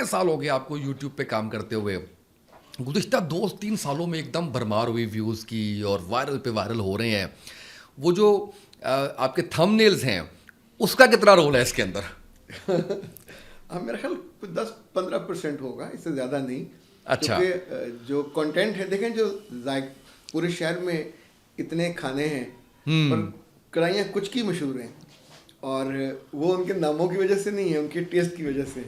کتنے سال ہو گئے آپ کو یوٹیوب پہ کام کرتے ہوئے؟ گزشتہ 2-3 سالوں میں ایک دم بھرمار ہوئی ویوز کی اور وائرل پہ وائرل ہو رہے ہیں. وہ جو آپ کے تھم نیلز ہیں اس کا کتنا رول ہے اس کے اندر؟ میرا خیال کچھ 10-15% ہوگا, اس سے زیادہ نہیں. اچھا. کیونکہ جو کنٹینٹ ہے, دیکھیں جو پورے شہر میں اتنے کھانے ہیں پر کڑھائیاں کچھ کی مشہور ہیں, اور وہ ان کے ناموں کی وجہ سے نہیں ہے, ان کے ٹیسٹ کی وجہ سے.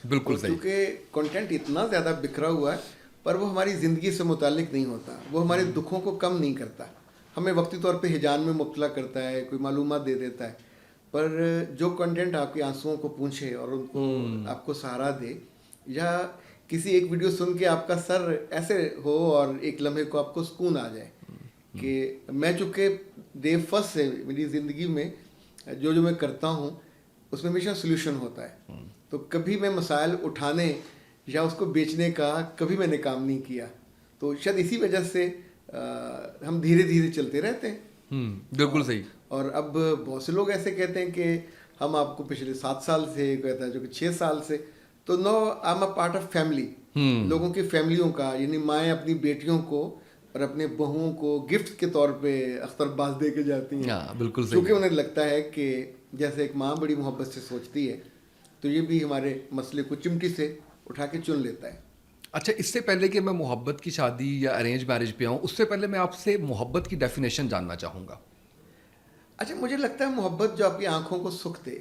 بالکل صحیح. کیونکہ کنٹینٹ اتنا زیادہ بکھرا ہوا ہے, پر وہ ہماری زندگی سے متعلق نہیں ہوتا, وہ ہمارے دکھوں کو کم نہیں کرتا, ہمیں وقتی طور پہ ہجان میں مبتلا کرتا ہے, کوئی معلومات دے دیتا ہے. پر جو کنٹینٹ آپ کے آنسوؤں کو پونچھے اور ان کو آپ کو سہارا دے, یا کسی ایک ویڈیو سن کے آپ کا سر ایسے ہو اور ایک لمحے کو آپ کو سکون آ جائے کہ میں چونکہ ڈے فرسٹ سے میری زندگی میں جو میں کرتا ہوں اس میں ہمیشہ سلوشن ہوتا ہے. تو کبھی میں مسائل اٹھانے یا اس کو بیچنے کا کبھی میں نے کام نہیں کیا, تو شاید اسی وجہ سے ہم دھیرے دھیرے چلتے رہتے ہیں. بالکل صحیح. اور اب بہت سے لوگ ایسے کہتے ہیں کہ ہم آپ کو پچھلے 7 سال سے, کہتا ہے جو کہ 6 سال سے, تو no I am a part of family. لوگوں کی فیملیوں کا, یعنی مائیں اپنی بیٹیوں کو اور اپنے بہوؤں کو گفٹ کے طور پہ اختر باز دے کے جاتی ہیں. بالکل صحیح. کیونکہ انہیں لگتا ہے کہ جیسے ایک ماں بڑی محبت سے سوچتی ہے, تو یہ بھی ہمارے مسئلے کو چمٹی سے اٹھا کے چن لیتا ہے. اچھا, اس سے پہلے کہ میں محبت کی شادی یا ارینج میرج پہ آؤں, اس سے پہلے میں آپ سے محبت کی ڈیفینیشن جاننا چاہوں گا. اچھا, مجھے لگتا ہے محبت جو آپ کی آنکھوں کو سکھ دے,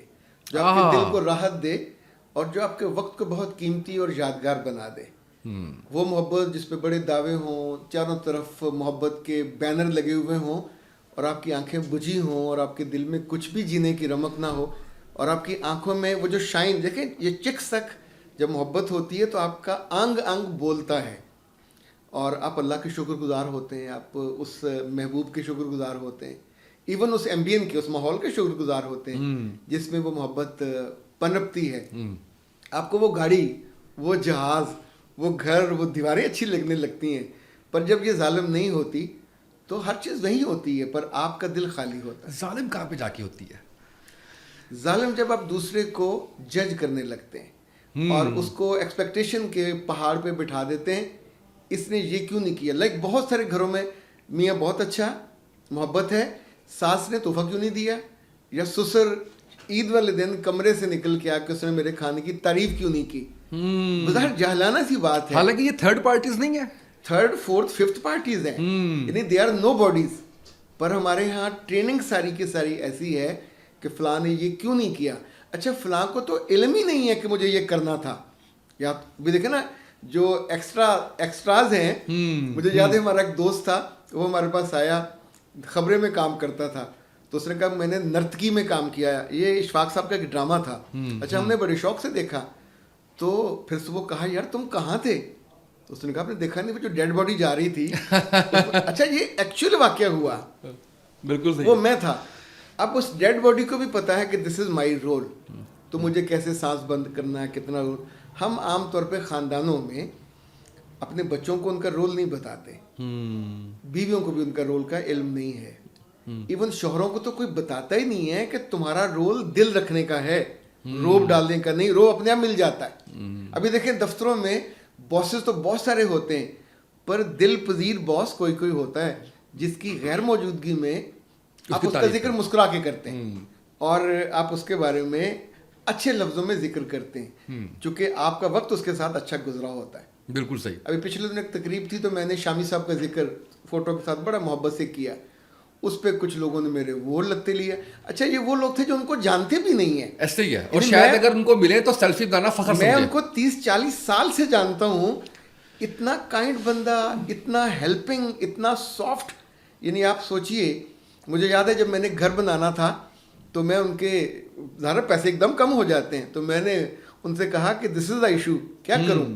جو آپ کے دل کو راحت دے, اور جو آپ کے وقت کو بہت قیمتی اور یادگار بنا دے, وہ محبت جس پہ بڑے دعوے ہوں, چاروں طرف محبت کے بینر لگے ہوئے ہوں, اور آپ کی آنکھیں بجھی ہوں, اور آپ کے دل میں کچھ بھی جینے کی رمق نہ ہو, اور آپ کی آنکھوں میں وہ جو شائن, دیکھیں یہ چک سک جب محبت ہوتی ہے تو آپ کا انگ انگ بولتا ہے, اور آپ اللہ کے شکر گزار ہوتے ہیں, آپ اس محبوب کے شکر گزار ہوتے ہیں, ایون اس ایمبین کے, اس ماحول کے شکر گزار ہوتے ہیں جس میں وہ محبت پنپتی ہے. آپ کو وہ گاڑی, وہ جہاز, وہ گھر, وہ دیواریں اچھی لگنے لگتی ہیں, پر جب یہ ظالم نہیں ہوتی تو ہر چیز وہی ہوتی ہے, پر آپ کا دل خالی ہوتا ہے. ظالم کہاں پہ جا کے ہوتی ہے؟ ظالم جب آپ دوسرے کو جج کرنے لگتے ہیں اور اس کو ایکسپیکٹیشن کے پہاڑ پہ بٹھا دیتے ہیں, اس نے یہ کیوں نہیں کیا. لائک بہت سارے گھروں میں میاں بہت اچھا, محبت ہے, ساس نے تحفہ کیوں نہیں دیا, یا سسر عید والے دن کمرے سے نکل کے آ کے اس نے میرے کھانے کی تعریف کیوں نہیں کی. بظاہر جہلانہ سی بات ہے, حالانکہ یہ تھرڈ پارٹیز نہیں ہے, 3rd 4th 5th پارٹیز ہیں, یعنی دے آر نو باڈیز. پر ہمارے ہاں ٹریننگ ساری کی ساری ایسی ہے کہ فلاں نے یہ کیوں نہیں کیا. اچھا, فلاں کو تو علم ہی نہیں ہے کہ مجھے یہ کرنا تھا. یا بھی دیکھیں نا جو ایکسٹراز ہیں, مجھے یاد ہے ہمارا ایک دوست تھا, وہ ہمارے پاس آیا, خبریں میں کام کرتا تھا, تو اس نے کہا میں نے نرتکی میں کام کیا ہے. یہ اشفاق صاحب کا ایک ڈرامہ تھا. اچھا, ہم نے بڑے شوق سے دیکھا, تو پھر سے وہ کہا یار تم کہاں تھے, تو اس نے کہا آپ نے دیکھا نہیں, وہ جو ڈیڈ باڈی جا رہی تھی. اچھا, یہ ایکچوئل واقعہ ہوا, بالکل صحیح, وہ میں تھا. اب اس ڈیڈ باڈی کو بھی پتا ہے کہ دس از مائی رول, تو مجھے کیسے سانس بند کرنا ہے, کتنا رول. ہم عام طور پہ خاندانوں میں اپنے بچوں کو ان کا رول نہیں بتاتے, بیویوں کو بھی ان کا رول کا علم نہیں ہے, ایون شوہروں کو تو کوئی بتاتا ہی نہیں ہے کہ تمہارا رول دل رکھنے کا ہے, روب ڈالنے کا نہیں. روب اپنے آپ مل جاتا ہے. ابھی دیکھیں دفتروں میں باسز تو بہت سارے ہوتے ہیں, پر دل پذیر باس کوئی کوئی ہوتا ہے جس کی غیر موجودگی میں آپ اس کا ذکر مسکرا کے کرتے ہیں, اور آپ اس کے بارے میں اچھے لفظوں میں ذکر کرتے ہیں, چونکہ آپ کا وقت اس کے ساتھ اچھا گزرا ہوتا ہے. بالکل صحیح. ابھی پچھلے دن ایک تقریب تھی, تو میں نے شامی صاحب کا ذکر فوٹو کے ساتھ بڑا محبت سے کیا. اس پہ کچھ لوگوں نے میرے وہ لگتے لیا. اچھا, یہ وہ لوگ تھے جو ان کو جانتے بھی نہیں ہیں. ایسے ہی ہے, اور شاید اگر ان کو ملے تو سیلفی بنانا فخر سمجھے. میں ان کو 30-40 سال سے جانتا ہوں. اتنا کائنڈ بندہ, اتنا ہیلپنگ, اتنا سافٹ. یعنی آپ سوچئے, مجھے یاد ہے جب میں نے گھر بنانا تھا تو میں ان کے ظاہر پیسے ایک دم کم ہو جاتے ہیں, تو میں نے ان سے کہا کہ دس از دا ایشو, کیا کروں.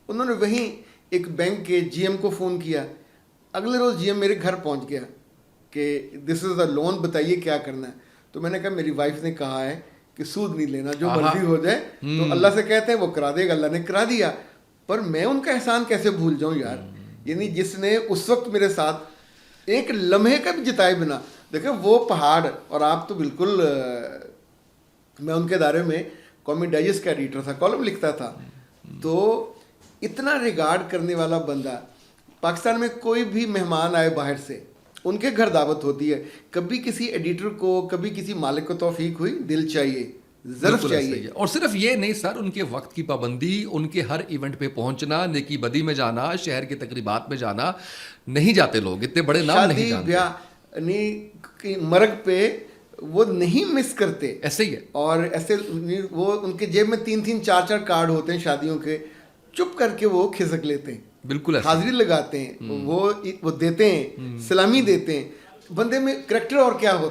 انہوں نے وہیں ایک بینک کے جی ایم کو فون کیا. اگلے روز جی ایم میرے گھر پہنچ گیا کہ دس از دا لون, بتائیے کیا کرنا ہے. تو میں نے کہا میری وائف نے کہا ہے کہ سود نہیں لینا, جو مرضی ہو جائے. تو اللہ سے کہتے ہیں وہ کرا دے گا, اللہ نے کرا دیا. پر میں ان کا احسان کیسے بھول جاؤں یار, یعنی جس نے اس وقت میرے ساتھ ایک لمحے کا بھی جتائے بنا. دیکھیں وہ پہاڑ, اور آپ تو بالکل, میں ان کے ادارے میں قومی ڈائجسٹ کا ایڈیٹر تھا, کالم لکھتا تھا. تو اتنا ریگارڈ کرنے والا بندہ, پاکستان میں کوئی بھی مہمان آئے باہر سے, ان کے گھر دعوت ہوتی ہے, کبھی کسی ایڈیٹر کو, کبھی کسی مالک کو توفیق ہوئی, دل چاہیے, ظرف چاہیے. اور صرف یہ نہیں سر, ان کے وقت کی پابندی, ان کے ہر ایونٹ پہ پہنچنا, نیکی بدی میں جانا, شہر کی تقریبات میں جانا, نہیں جاتے لوگ, اتنے بڑے نام نہیں جانتے. شادی بیاہ مرگ پہ وہ نہیں مس کرتے, ایسے ہی ہے. اور ایسے وہ ان کے جیب میں 3-3 4-4 کارڈ ہوتے ہیں شادیوں کے, چپ کر کے وہ کھسک لیتے ہیں, بالکل حاضری لگاتے ہیں, وہ دیتے ہیں, سلامی دیتے ہیں. بندے میں کریکٹر اور کیا ہوتا ہے.